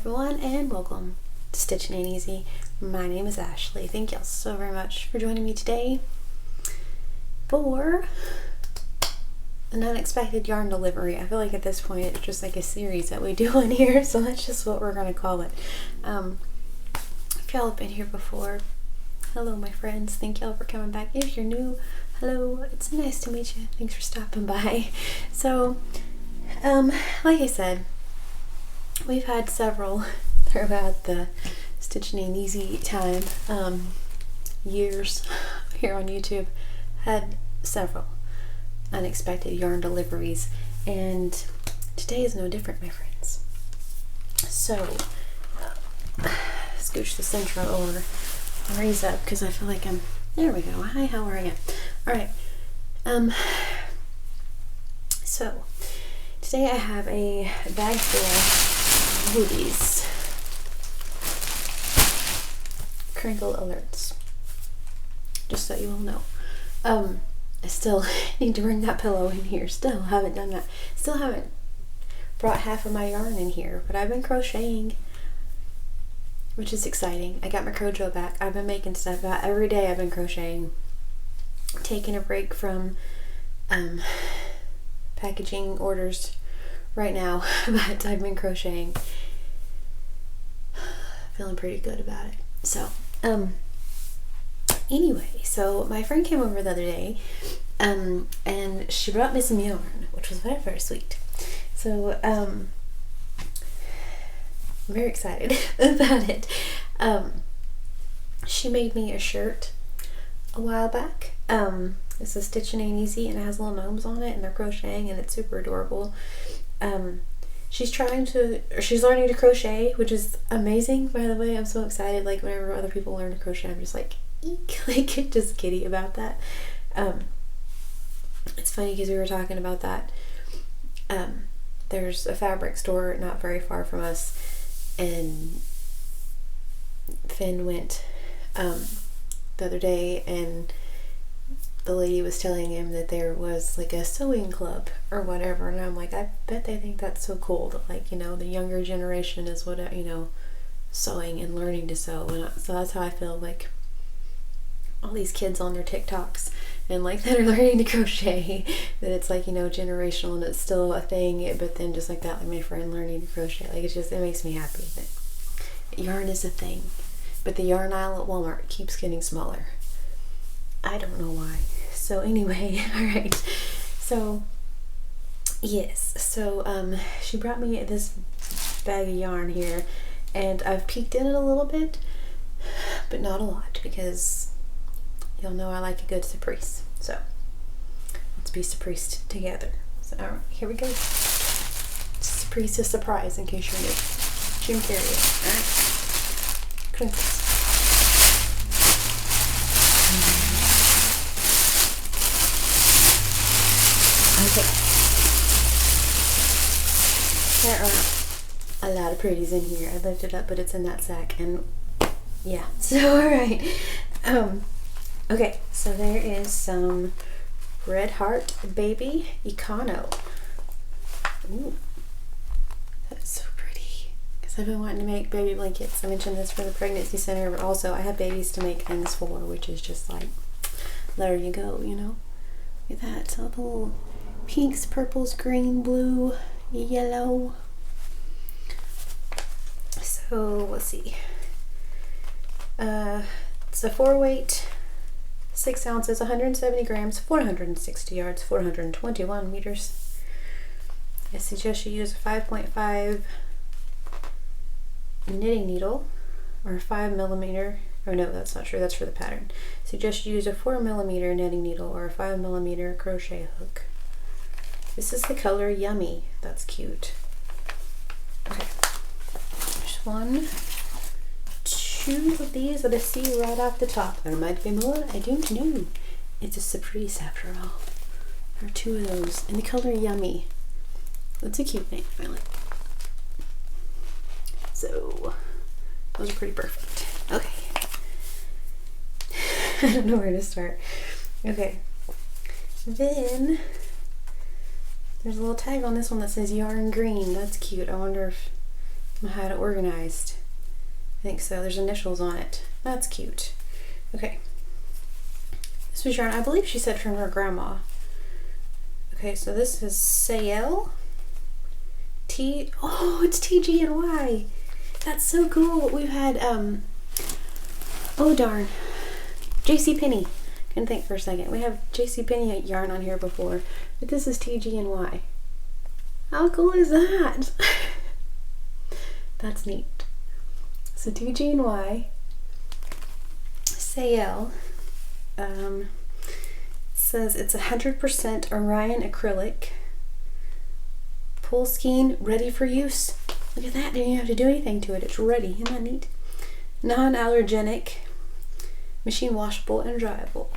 everyone, and welcome to Stitching Ain't Easy. My name is Ashley. Thank y'all so very much for joining me today for an unexpected yarn delivery. I feel like at this point it's just like a series that we do on here, so that's just what we're gonna call it. If y'all have been here before, hello my friends, thank y'all for coming back. If you're new, hello, it's nice to meet you. Thanks for stopping by. So like I said, we've had several throughout the Stitching Ain't Easy time, years here on YouTube, had several unexpected yarn deliveries, and today is no different, my friends. So, scooch this intro over, raise up, because I feel like there we go. Hi, how are you? Alright, so, today I have a bag full of these crinkle alerts, just so you all know. I still need to bring that pillow in here. Still haven't done that. Still haven't brought half of my yarn in here, but I've been crocheting, which is exciting. I got my crojo back. I've been making stuff out every day. I've been crocheting, taking a break from packaging orders right now, but I've been crocheting. Feeling pretty good about it. So, anyway, so my friend came over the other day, and she brought me some yarn, which was very, very sweet. So, I'm very excited about it. She made me a shirt a while back. This is Stitching Ain't Easy, and it has little gnomes on it, and they're crocheting, and it's super adorable. She's learning to crochet, which is amazing, by the way. I'm so excited. Like, whenever other people learn to crochet, I'm just like, eek, like, just giddy about that. It's funny because we were talking about that. There's a fabric store not very far from us, and Finn went the other day, and the lady was telling him that there was like a sewing club or whatever, and I'm like, I bet they think that's so cool that, like, you know, the younger generation is what, you know, sewing and learning to sew. And so that's how I feel, like all these kids on their TikToks and like that are learning to crochet, that it's like, you know, generational and it's still a thing, but then just like that, like my friend learning to crochet, like it makes me happy that yarn is a thing. But the yarn aisle at Walmart keeps getting smaller. I don't know why. So anyway, alright. So, yes. So, she brought me this bag of yarn here, and I've peeked in it a little bit, but not a lot, because y'all know I like a good surprise. So, let's be surprised together. So, alright, here we go. Surprise to surprise, in case you're new. Jim Carrey. Alright. Crinkles. Okay. There are a lot of pretties in here. I lifted it up, but it's in that sack, and yeah. So, alright. Okay, so there is some Red Heart Baby Econo. Ooh. That's so pretty. Because I've been wanting to make baby blankets. I mentioned this for the pregnancy center, but also I have babies to make things for, which is just like, there you go, you know? Look at that. So the little pinks, purples, green, blue, yellow. So let's see. It's a 4-weight, 6 ounces, 170 grams, 460 yards, 421 meters. I suggest you use a 5.5 knitting needle, or 5 millimeter. Oh no, that's not true. That's for the pattern. Suggest you use a 4 millimeter knitting needle or a 5 millimeter crochet hook. This is the color Yummy. That's cute. Okay. There's 1, 2 of these that I see right off the top. There might be more. I don't know. It's a surprise after all. There are 2 of those in the color Yummy. That's a cute name. I like it. So, those are pretty perfect. Okay. I don't know where to start. Okay. Then there's a little tag on this one that says yarn green. That's cute. I wonder if I had it organized. I think so. There's initials on it. That's cute. Okay. This was yarn, I believe she said from her grandma. Okay, so this is Sayel. Oh, it's TG and Y. That's so cool. We've had, oh darn, JCPenney. Couldn't think for a second. We have JCPenney yarn on here before, but this is TG and Y. How cool is that? That's neat. So TG and Y, Sayel, says it's 100% Orion acrylic, Poleskine, ready for use. Look at that, you don't have to do anything to it. It's ready. Isn't that neat? Non-allergenic, machine washable and dryable.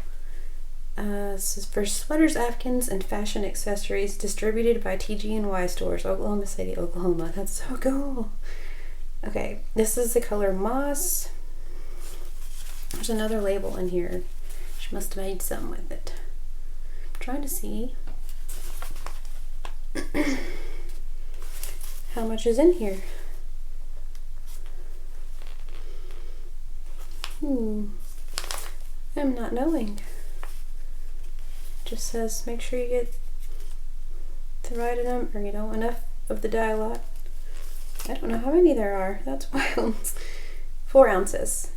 This is for sweaters, afghans, and fashion accessories, distributed by TG&Y stores, Oklahoma City, Oklahoma. That's so cool. Okay, this is the color Moss. There's another label in here. She must have made something with it. I'm trying to see how much is in here. I'm not knowing. Just says make sure you get the right number, you know, enough of the dye lot. I don't know how many there are. That's wild. 4 ounces.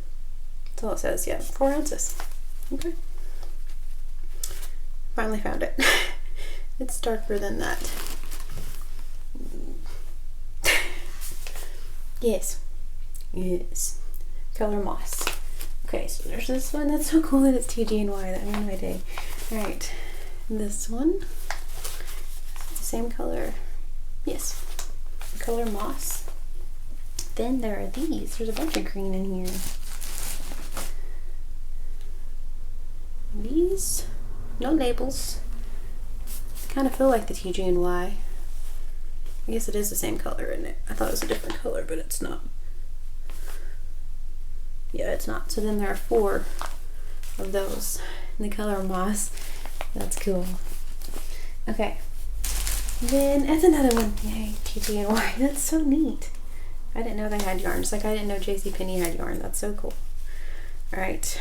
That's all it says. Yeah, 4 ounces. Okay. Finally found it. It's darker than that. Yes. Yes. Color Moss. Okay, so there's this one. That's so cool that it's TG&Y. That made my day. Alright. This one. It's the same color. Yes. The color Moss. Then there are these. There's a bunch of green in here. These. No labels. Kind of feel like the TG&Y. I guess it is the same color, isn't it? I thought it was a different color, but it's not. Yeah, it's not. So then there are 4 of those in the color Moss. That's cool. Okay. Then that's another one. Yay, TG&Y. That's so neat. I didn't know they had yarns. Like I didn't know JCPenney had yarn. That's so cool. Alright.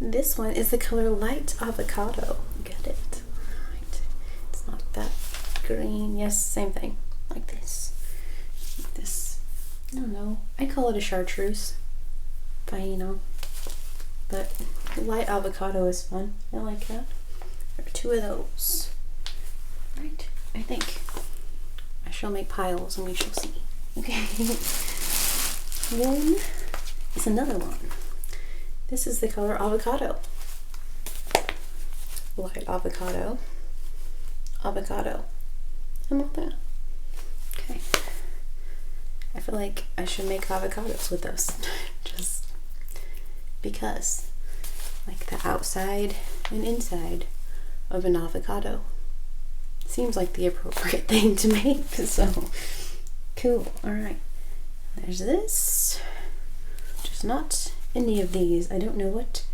This one is the color Light Avocado. Get it? Right. It's not that green. Yes, same thing. Like this. Like this. I don't know. I call it a chartreuse. Fine, you know. But Light Avocado is fun. I like that. There are 2 of those. Right. I think I shall make piles and we shall see. Okay. Then is another one. This is the color Avocado. Light Avocado. Avocado. How about that? Okay. I feel like I should make avocados with those. Just because. Like the outside and inside of an avocado. Seems like the appropriate thing to make. So, cool. Alright. There's this. Just not any of these. I don't know what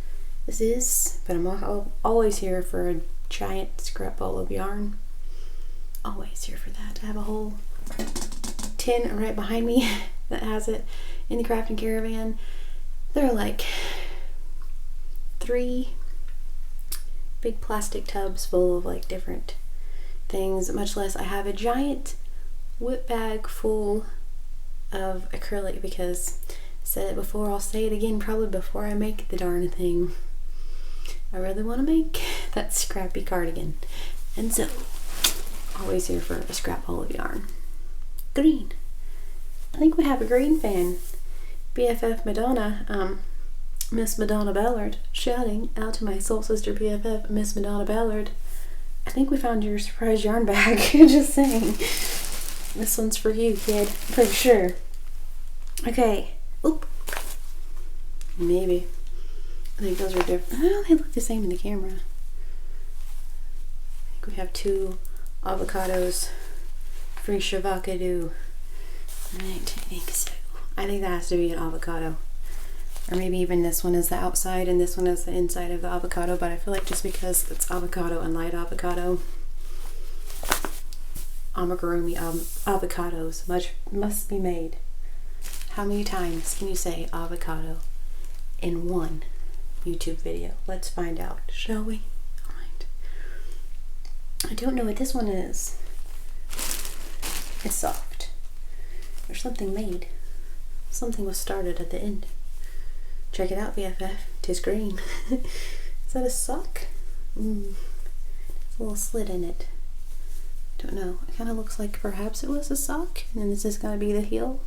this is, but I'm always here for a giant scrap ball of yarn. Always here for that. I have a whole tin right behind me that has it in the crafting caravan. There are like 3 big plastic tubs full of like different things, much less I have a giant whip bag full of acrylic because I said it before, I'll say it again probably before I make the darn thing. I really want to make that scrappy cardigan, and so always here for a scrap ball of yarn. Green. I think we have a green fan. BFF Madonna, Miss Madonna Ballard, shouting out to my soul sister BFF, Miss Madonna Ballard. I think we found your surprise yarn bag. Just saying. This one's for you, kid, for sure. Okay. Oop. Maybe. I think those are different. Oh, they look the same in the camera. I think we have 2 avocados. Free shavacado. I think so. I think that has to be an avocado. Or maybe even this one is the outside and this one is the inside of the avocado, but I feel like just because it's avocado and light avocado, amigurumi avocados must be made. How many times can you say avocado in one YouTube video? Let's find out, shall we? Alright. I don't know what this one is. It's soft. There's something made. Something was started at the end. Check it out, BFF. Tis green. Is that a sock? There's a little slit in it. Don't know. It kind of looks like perhaps it was a sock, and then this is going to be the heel.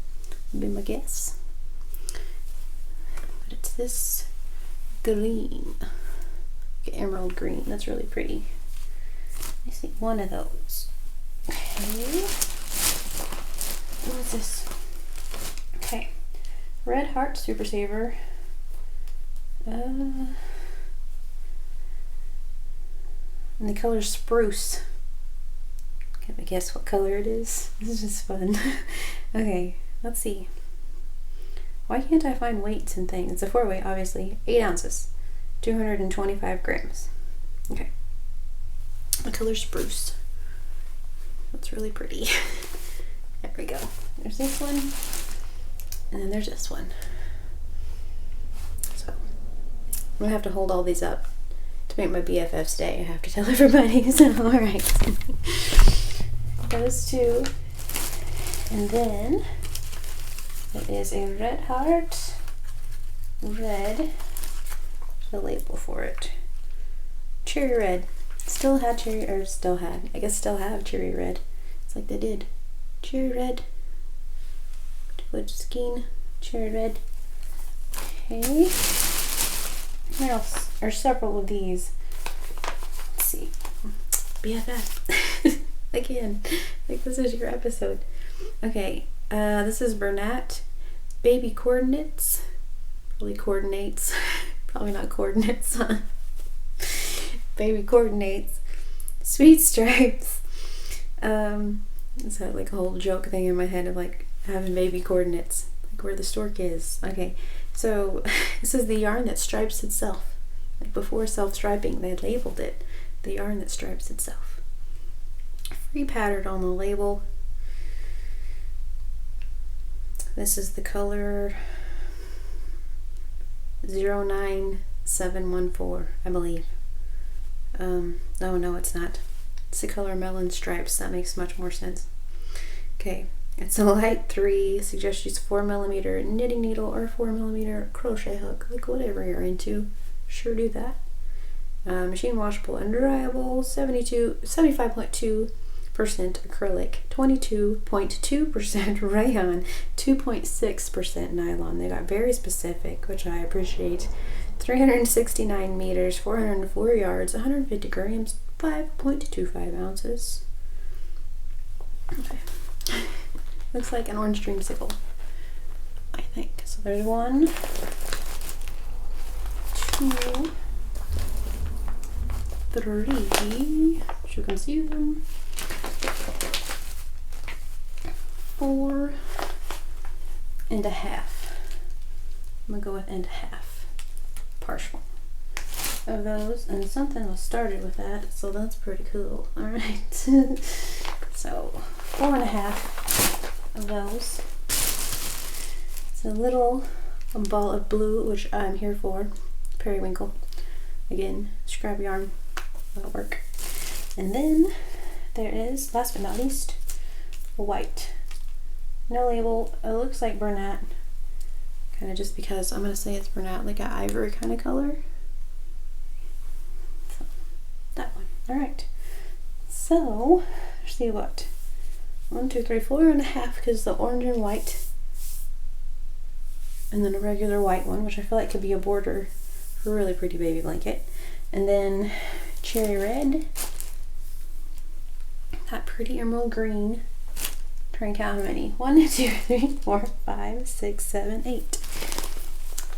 Would be my guess. But it's this green. Like emerald green. That's really pretty. I see one of those. Okay. What is this? Okay. Red Heart Super Saver. And the color spruce. Can I guess what color it is? This is just fun. Okay, let's see. Why can't I find weights and things? It's a 4-weight, obviously. 8 ounces. 225 grams. Okay. The color spruce. That's really pretty. There we go. There's this one. And then there's this one. So, I'm going to have to hold all these up to make my BFF's day. I have to tell everybody. So, alright. Those two. And then, it is a Red Heart. Red. The label for it. Cherry red. Still had cherry, or still had. I guess still have cherry red. It's like they did. Cherry red. Wood skein. Cherry red. Okay. What else? Or several of these. Let's see. BFF. Again. Like this is your episode. Okay. This is Bernat. Baby coordinates. Probably coordinates. Probably not coordinates, huh? Baby coordinates. Sweet stripes. Is that like a whole joke thing in my head of like having baby coordinates, like where the stork is. Okay, so this is the yarn that stripes itself. Like before self-striping, they had labeled it the yarn that stripes itself. Free patterned on the label. This is the color 09714, I believe. Oh no, it's not. It's the color Melon Stripes. That makes much more sense. Okay, it's a light 3. Suggest use 4mm knitting needle or 4mm crochet hook, like whatever you're into. Sure, do that. Machine washable and dryable. 75.2% acrylic, 22.2% rayon, 2.6% nylon. They got very specific, which I appreciate. 369 meters, 404 yards, 150 grams, 5.25 ounces. Okay. Looks like an orange dreamsicle, I think. So there's 1, 2, 3, as you can see them, 4 and a half. I'm gonna go with and a half. Partial of those, and something was started with that, so that's pretty cool. All right. So 4.5 of those. It's a little ball of blue, which I'm here for. Periwinkle. Again, scrap yarn. That'll work. And then there is, last but not least, white. No label. It looks like Bernat. Kind of just because I'm going to say it's Bernat, like an ivory kind of color. So, that one. Alright. So, let's see what. 1, 2, 3, 4.5, because the orange and white. And then a regular white one, which I feel like could be a border for a really pretty baby blanket. And then cherry red. That pretty emerald green. Try and count how many. 1, 2, 3, 4, 5, 6, 7, 8,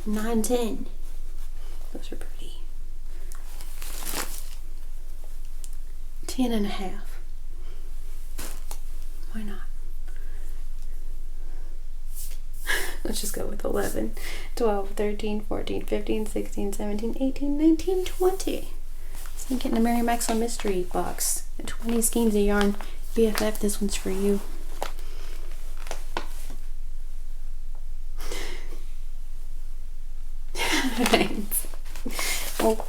9, 10. Those are pretty. 10.5. Why not? Let's just go with 11, 12, 13, 14, 15, 16, 17, 18, 19, 20. It's like getting a Mary Maxwell mystery box. And 20 skeins of yarn BFF, this one's for you. Thanks. Oh,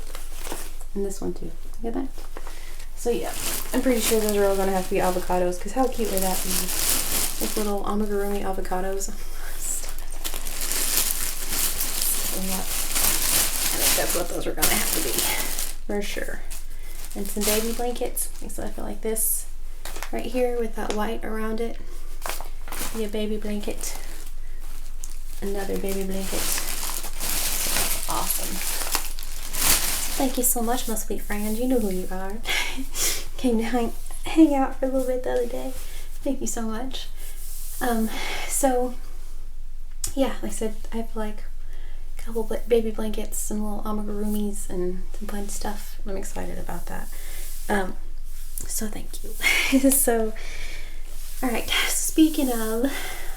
and this one too. Look at that. So yeah, I'm pretty sure those are all gonna have to be avocados, because how cute would that be? Like little amigurumi avocados. Yeah, I think that's what those are gonna have to be, for sure. And some baby blankets. So I feel like this right here with that white around it. Be a baby blanket. Another baby blanket. Awesome. Thank you so much, my sweet friend. You know who you are. Came to hang out for a little bit the other day. Thank you so much. So yeah, like I said, I have like a couple baby blankets, some little amigurumis, and some fun stuff. I'm excited about that. So thank you. So, alright, speaking of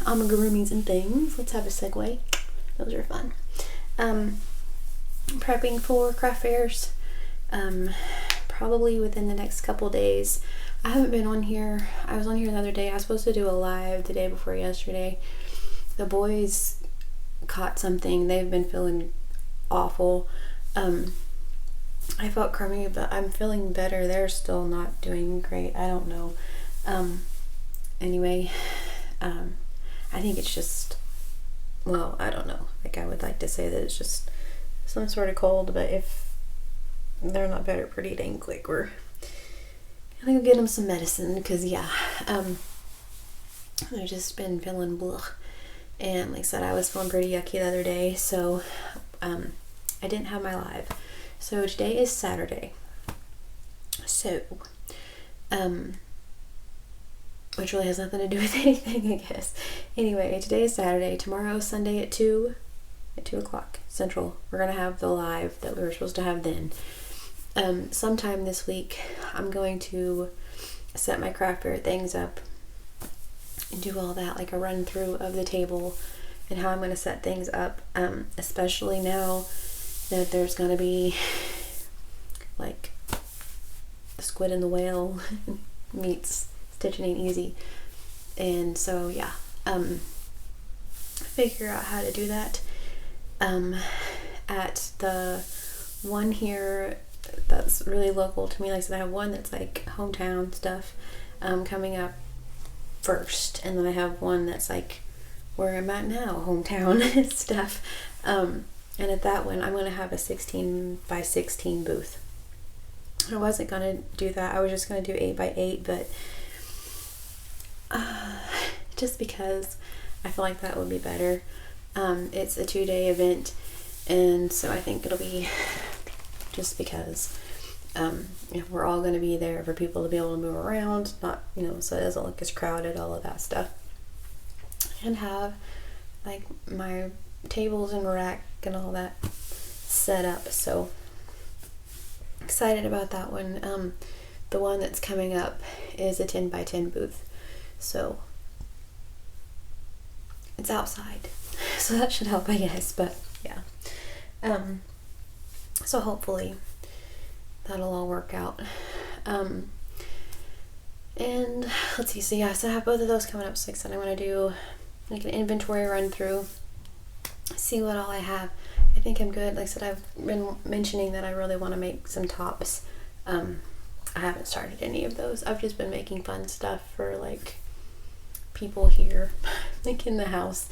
amigurumis and things, let's have a segue. Those are fun. Prepping for craft fairs, probably within the next couple days. I haven't been on here. I was on here the other day. I was supposed to do a live the day before yesterday. The boys caught something. They've been feeling awful. I felt crummy, but I'm feeling better. They're still not doing great. I don't know. Anyway, I think it's just, well, I don't know. Like, I would like to say that it's just some sort of cold, but if they're not better pretty dang quick, we're gonna go get them some medicine, because yeah, I've just been feeling blah. And like I said, I was feeling pretty yucky the other day, so I didn't have my live. So today is Saturday. So, which really has nothing to do with anything, I guess. Anyway, today is Saturday. Tomorrow, Sunday at 2 o'clock Central, we're gonna have the live that we were supposed to have then. Sometime this week, I'm going to set my craft fair things up and do all that, like a run through of the table and how I'm going to set things up, especially now that there's going to be like Squid and the Whale meets Stitching Ain't Easy. And so yeah, figure out how to do that. At the one here that's really local to me, like I said, I have one that's like hometown stuff coming up first, and then I have one that's like where I'm at now, hometown stuff. And at that one, I'm going to have a 16 by 16 booth. I wasn't going to do that. I was just going to do 8 by 8, but just because I feel like that would be better. It's a 2-day event, and so I think it'll be, just because we're all going to be there for people to be able to move around, not, so it doesn't look as crowded, all of that stuff, and have like my tables and rack and all that set up. So excited about that one. The one that's coming up is a 10 by 10 booth, so it's outside, so that should help, I guess. But yeah, so hopefully that'll all work out. And let's see, so yeah, so I have both of those coming up. So like I said, I want to do like an inventory run through, see what all I have. I think I'm good. Like I said, I've been mentioning that I really want to make some tops. I haven't started any of those. I've just been making fun stuff for like people here, like in the house,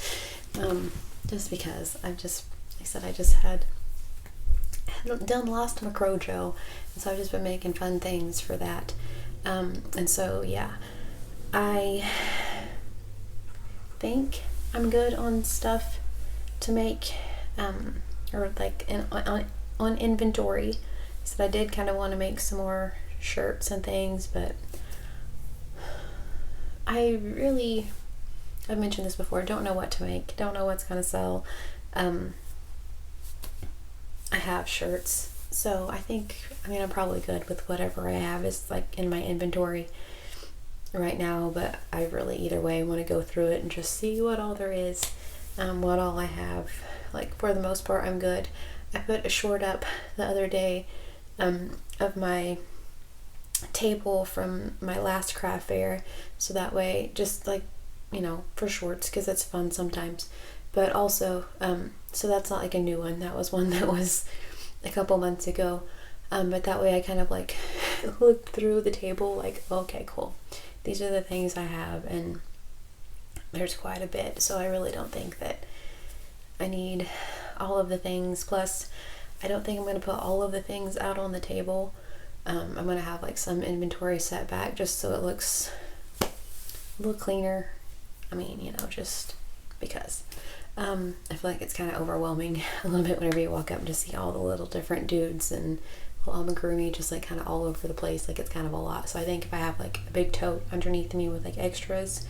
just because I've just, like I said, I just had lost my crojo, and so I've just been making fun things for that. And so yeah, I think I'm good on stuff to make, or like on inventory. So I did kind of want to make some more shirts and things, but I've mentioned this before, don't know what to make, don't know what's gonna sell. I have shirts, so I think, I'm probably good with whatever I have is like in my inventory right now, but I really either way want to go through it and just see what all there is, what all I have. Like for the most part, I'm good. I put a short up the other day of my table from my last craft fair, so that way, just like, you know, for shorts, because it's fun sometimes. But also, so that's not like a new one, that was one that was a couple months ago. But that way I kind of like looked through the table like, okay, cool, these are the things I have, and there's quite a bit, so I really don't think that I need all of the things. Plus, I don't think I'm going to put all of the things out on the table. I'm going to have like some inventory set back just so it looks a little cleaner. I mean, you know, just because I feel like it's kind of overwhelming a little bit whenever you walk up and just see all the little different dudes and little amigurumi just like kind of all over the place. Like, it's kind of a lot. So I think if I have like a big tote underneath me with like extras,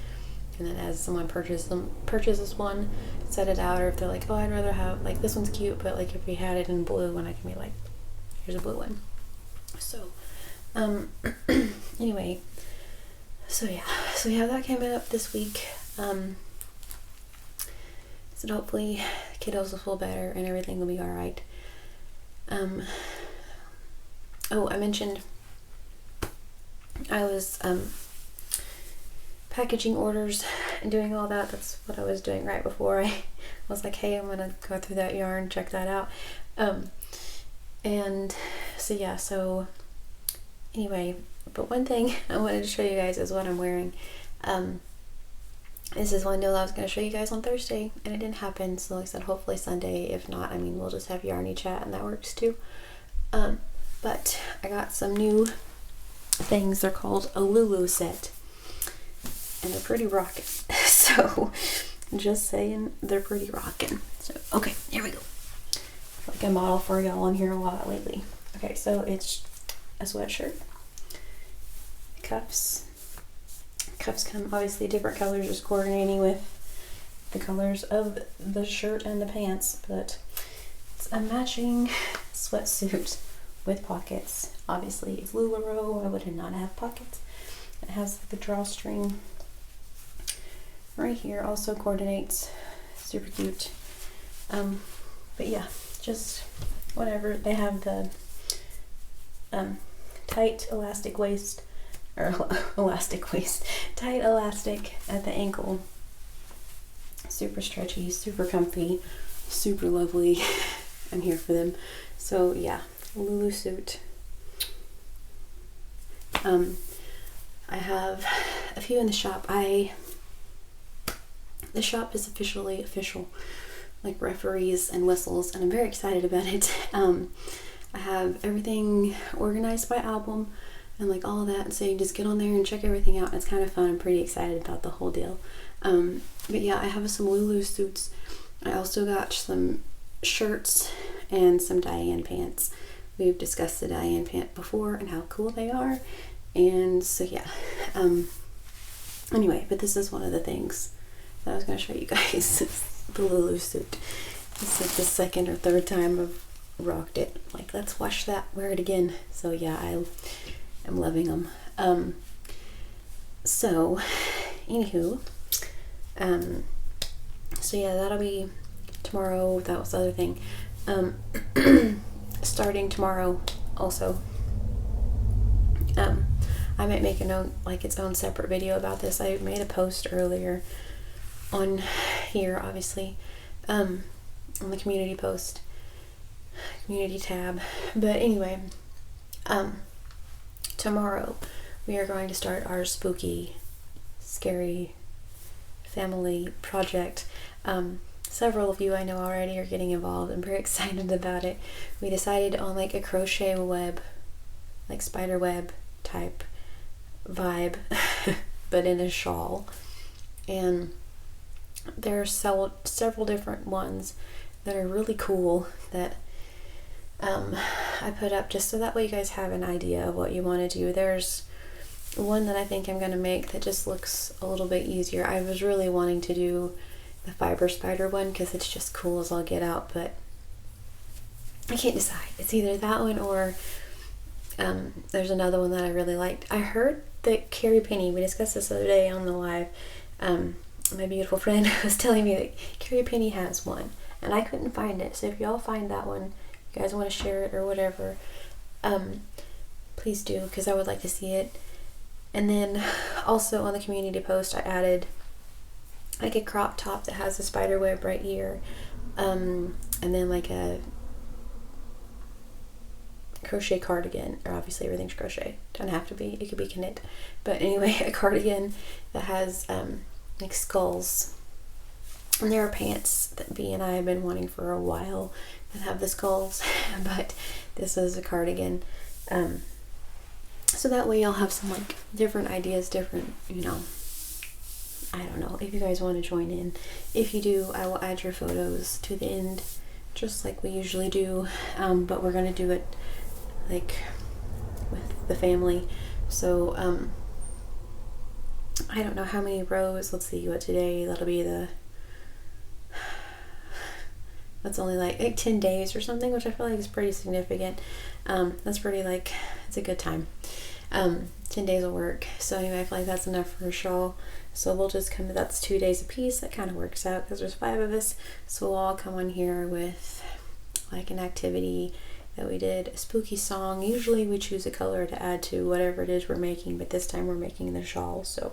and then as someone purchases one, set it out, or if they're like, oh, I'd rather have, like, this one's cute, but like if we had it in blue, and I can be like, here's a blue one. So anyway, so we have that coming up this week. So hopefully kiddos will feel better and everything will be all right. Oh, I mentioned I was packaging orders and doing all that. That's what I was doing right before I was like, hey, I'm gonna go through that yarn, check that out. And so yeah, so anyway, but one thing I wanted to show you guys is what I'm wearing. This is one deal I was going to show you guys on Thursday, and it didn't happen, so like I said, hopefully Sunday. If not, I mean, we'll just have yarny chat, and that works too. But I got some new things. They're called a LuLaRoe set, and they're pretty rockin'. So just saying, they're pretty rockin'. So okay, here we go. Like a model for y'all on here a lot lately. Okay, so it's a sweatshirt, cuffs come obviously different colors, just coordinating with the colors of the shirt and the pants, but it's a matching sweatsuit with pockets. Obviously it's LuLaRoe, I would not have pockets. It has the drawstring right here, also coordinates, super cute. But yeah, just whatever. They have the tight elastic waist, tight elastic at the ankle, super stretchy, super comfy, super lovely. I'm here for them. So yeah, Lulu suit. I have a few in the shop. The shop is officially official, like referees and whistles, and I'm very excited about it. I have everything organized by album and like all of that, and so you can just get on there and check everything out. It's kind of fun. I'm pretty excited about the whole deal. But yeah, I have some Lulu suits. I also got some shirts and some Diane pants. We've discussed the Diane pant before and how cool they are, and so yeah. Anyway, but this is one of the things that I was going to show you guys. The Lulu suit. It's like the second or third time I've rocked it. Like, let's wash that, wear it again. So yeah, I'm loving them. So anywho, so yeah, that'll be tomorrow. That was the other thing. Starting tomorrow also, I might make its own separate video about this. I made a post earlier on here, obviously, on the community tab. But anyway, tomorrow we are going to start our spooky, scary family project. Several of you I know already are getting involved. I'm very excited about it. We decided on like a crochet web, like spider web type vibe, but in a shawl. And there are several different ones that are really cool that I put up just so that way you guys have an idea of what you want to do. There's one that I think I'm going to make that just looks a little bit easier. I was really wanting to do the fiber spider one because it's just cool as all get out, but I can't decide. It's either that one or there's another one that I really liked. I heard that Carrie Penny, we discussed this the other day on the live, my beautiful friend was telling me that Carrie Penny has one, and I couldn't find it. So if y'all find that one, you guys want to share it or whatever, please do, because I would like to see it. And then also on the community post, I added like a crop top that has a spider web right here, and then like a crochet cardigan, or obviously everything's crochet, doesn't have to be, it could be knit, but anyway, a cardigan that has like skulls. And there are pants that B and I have been wanting for a while that have the skulls, but this is a cardigan. So that way y'all have some like different ideas, different, you know, I don't know, if you guys want to join in. If you do, I will add your photos to the end, just like we usually do, but we're going to do it like with the family. So I don't know how many rows. Let's see what today, that'll be the, that's only like 10 days or something, which I feel like is pretty significant. That's pretty, like, it's a good time. 10 days of work. So anyway, I feel like that's enough for a shawl. So we'll just come, that's 2 days a piece. That kind of works out because there's 5 of us. So we'll all come on here with like an activity that we did, a spooky song. Usually we choose a color to add to whatever it is we're making, but this time we're making the shawl. So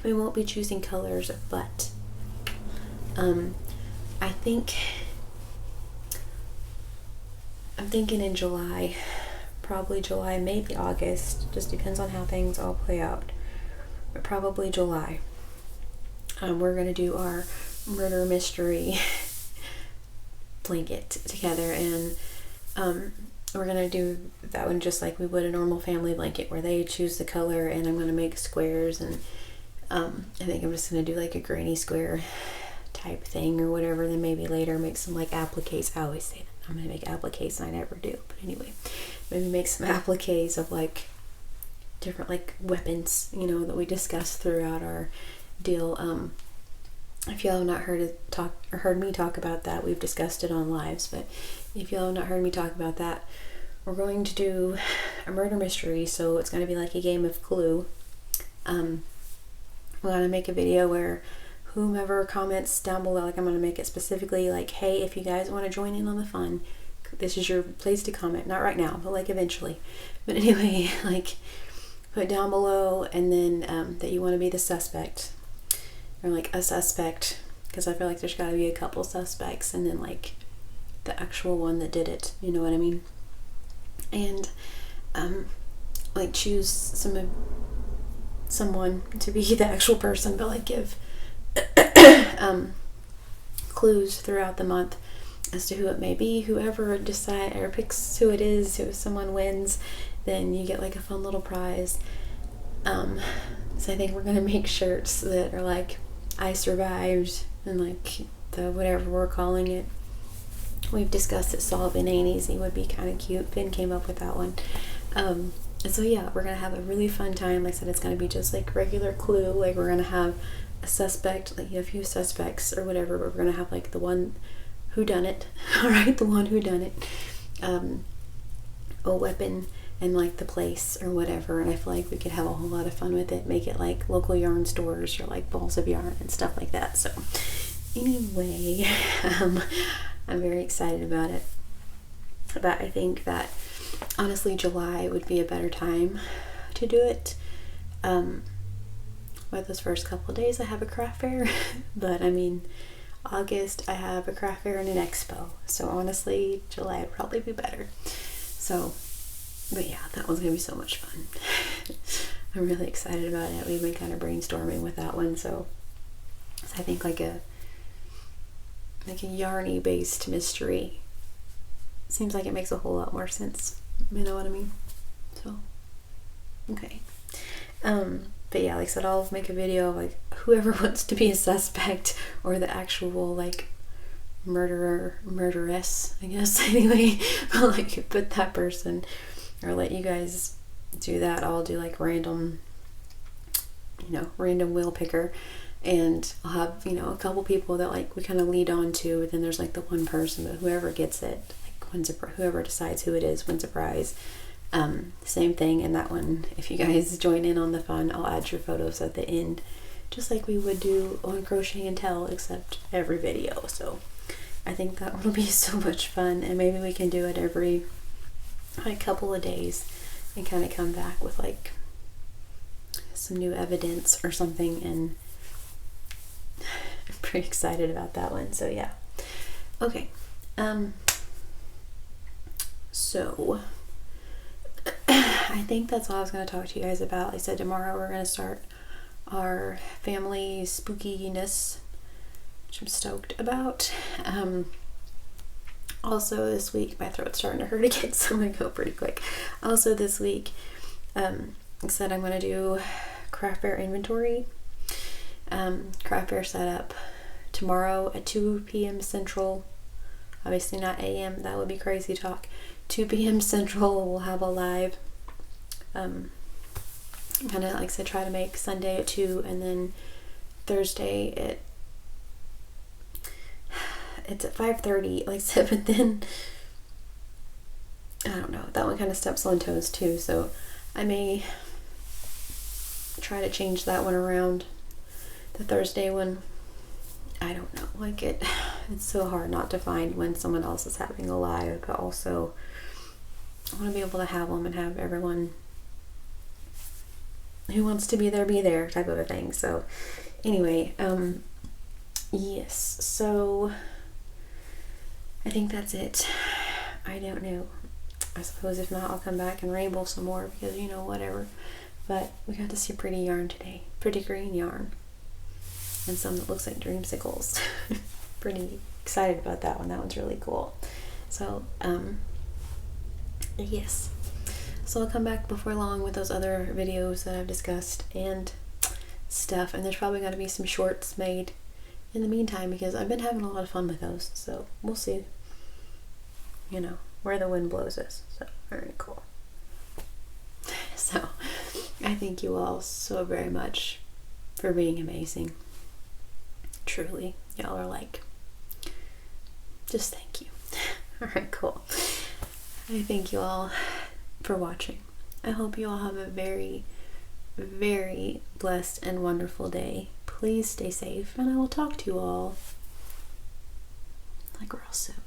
we won't be choosing colors, but I think I'm thinking in July, probably July, maybe August, just depends on how things all play out, but probably July. We're gonna do our murder mystery blanket together, and we're gonna do that one just like we would a normal family blanket, where they choose the color, and I'm gonna make squares, and I think I'm just gonna do like a granny square type thing or whatever. Then maybe later make some like appliques. I always say that I'm gonna make appliques and I never do, but anyway, maybe make some appliques of like different like weapons, you know, that we discussed throughout our deal. If y'all have not heard me talk about that, we've discussed it on lives, but if y'all have not heard me talk about that, we're going to do a murder mystery. So it's going to be like a game of Clue. We're going to make a video where whomever comments down below, like I'm going to make it specifically like, hey, if you guys want to join in on the fun, this is your place to comment. Not right now, but like eventually. But anyway, like put down below, and then that you want to be the suspect, or like a suspect, because I feel like there's got to be a couple suspects, and then like the actual one that did it, you know what I mean? And like choose someone to be the actual person, but like give clues throughout the month as to who it may be. Whoever decide or picks who it is, if someone wins, then you get like a fun little prize. So I think we're gonna make shirts that are like I survived, and like the whatever we're calling it. We've discussed that solving ain't easy would be kind of cute. Ben came up with that one. And so yeah, we're gonna have a really fun time. Like I said, it's gonna be just like regular Clue. Like we're gonna have a suspect, like a few suspects or whatever, but we're gonna have like the one who done it. All right, the one who done it. A weapon, and like the place or whatever. And I feel like we could have a whole lot of fun with it. Make it like local yarn stores or like balls of yarn and stuff like that. So anyway, I'm very excited about it. But I think that honestly July would be a better time to do it. With those first couple of days I have a craft fair, but I mean August I have a craft fair and an expo. So honestly July would probably be better. So, but yeah, that one's gonna be so much fun. I'm really excited about it. We've been kind of brainstorming with that one, so I think like a yarny based mystery seems like it makes a whole lot more sense. You know what I mean? So, okay. But yeah, like I said, I'll make a video of like whoever wants to be a suspect or the actual like murderess, I guess. Anyway, I'll like put that person, or let you guys do that. I'll do like random wheel picker, and I'll have, a couple people that like we kind of lead on to, but then there's like the one person, but whoever gets it, like whoever decides who it is wins a prize. Same thing in that one. If you guys join in on the fun, I'll add your photos at the end, just like we would do on Crochet and Tell, except every video. So I think that will be so much fun, and maybe we can do it every like couple of days. and kind of come back with like some new evidence or something, and I'm pretty excited about that one. So yeah. Okay. So I think that's all I was going to talk to you guys about. Like I said, tomorrow we're going to start our family spookiness, which I'm stoked about. Also this week, my throat's starting to hurt again, so I'm going to go pretty quick. Also this week, I said I'm going to do craft beer inventory. Craft beer setup tomorrow at 2 p.m. Central. Obviously not a.m. That would be crazy talk. 2 p.m. Central, we'll have a live. Kind of, like I said, try to make Sunday at 2, and then Thursday it's at 5:30, like I said, but then, I don't know, that one kind of steps on toes too, so I may try to change that one around. The Thursday one, I don't know, like it's so hard not to find when someone else is having a live, but also I want to be able to have them and have everyone who wants to be there type of a thing. So anyway, yes, so I think that's it. I don't know. I suppose if not, I'll come back and ramble some more because, you know, whatever. But we got to see pretty yarn today. Pretty green yarn. And some that looks like dreamsicles. Pretty excited about that one. That one's really cool. So, yes. So I'll come back before long with those other videos that I've discussed and stuff. And there's probably going to be some shorts made in the meantime because I've been having a lot of fun with those. So we'll see, you know, where the wind blows us. So very cool. So I thank you all so very much for being amazing. Truly, y'all are like, just thank you. All right, cool. I thank you all for watching. I hope you all have a very, very blessed and wonderful day. Please stay safe, and I will talk to you all like real soon.